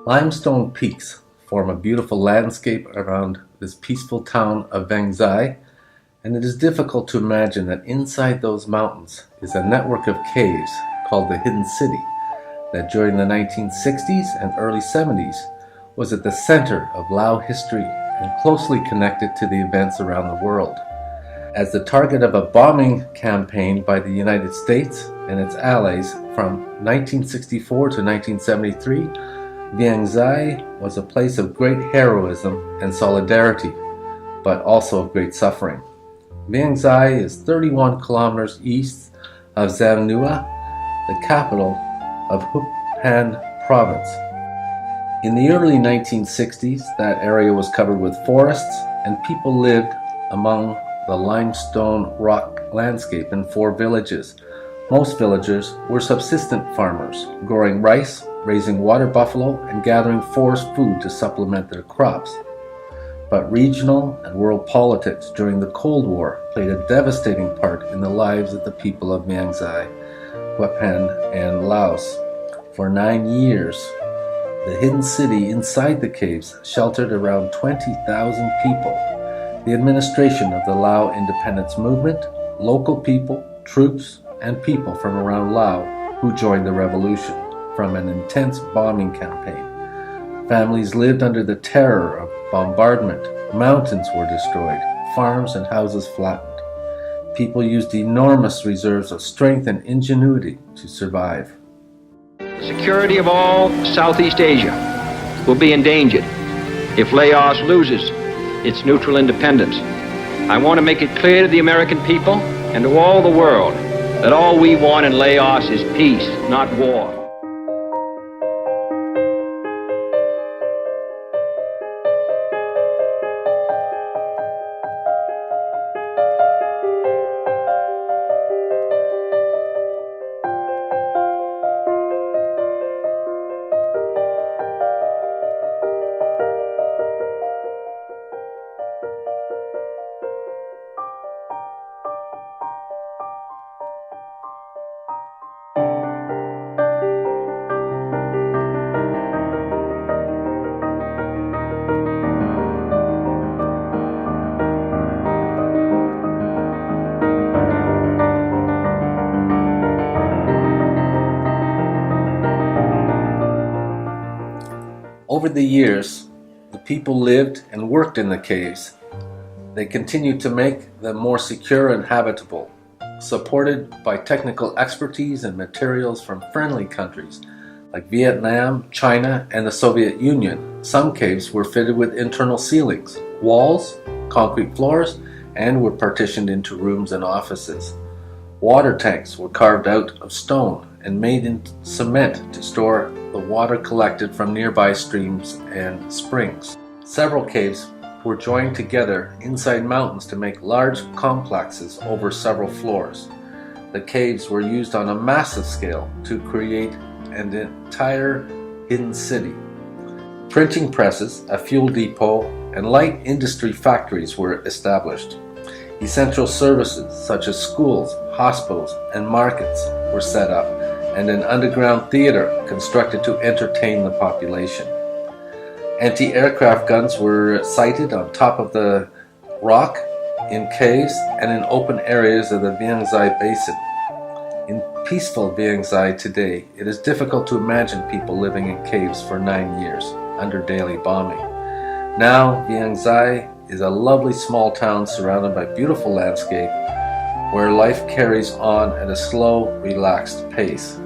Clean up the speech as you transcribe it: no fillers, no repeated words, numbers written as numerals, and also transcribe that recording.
Limestone peaks form a beautiful landscape around this peaceful town of Vieng Xai, and it is difficult to imagine that inside those mountains is a network of caves called the Hidden City that during the 1960s and early 70s was at the center of Lao history and closely connected to the events around the world. As the target of a bombing campaign by the United States and its allies from 1964 to 1973, Vieng Xai was a place of great heroism and solidarity, but also of great suffering. Vieng Xai is 31 kilometers east of Sam Neua, the capital of Hua Phan Province. In the early 1960s, that area was covered with forests, and people lived among the limestone rock landscape in 4 villages. Most villagers were subsistent farmers, growing rice, raising water buffalo, and gathering forest food to supplement their crops. But regional and world politics during the Cold War played a devastating part in the lives of the people of Vieng Xai, Hua Phan, and Laos. For 9 years, the hidden city inside the caves sheltered around 20,000 people. The administration of the Lao independence movement, local people, troops, and people from around Laos who joined the revolution from an intense bombing campaign. Families lived under the terror of bombardment. Mountains were destroyed, farms and houses flattened. People used enormous reserves of strength and ingenuity to survive. The security of all Southeast Asia will be endangered if Laos loses its neutral independence. I want to make it clear to the American people and to all the world that all we want in Laos is peace, not war. Over the years, the people lived and worked in the caves. They continued to make them more secure and habitable, supported by technical expertise and materials from friendly countries like Vietnam, China, and the Soviet Union. Some caves were fitted with internal ceilings, walls, concrete floors, and were partitioned into rooms and offices. Water tanks were carved out of stone and made in cement to store the water collected from nearby streams and springs. Several caves were joined together inside mountains to make large complexes over several floors. The caves were used on a massive scale to create an entire hidden city. Printing presses, a fuel depot, and light industry factories were established. Essential services such as schools, hospitals, and markets were set up, and an underground theater constructed to entertain the population. Anti-aircraft guns were sited on top of the rock, in caves, and in open areas of the Vieng Xai Basin. In peaceful Vieng Xai today, it is difficult to imagine people living in caves for 9 years under daily bombing. Now, Vieng Xai is a lovely small town surrounded by beautiful landscape where life carries on at a slow, relaxed pace.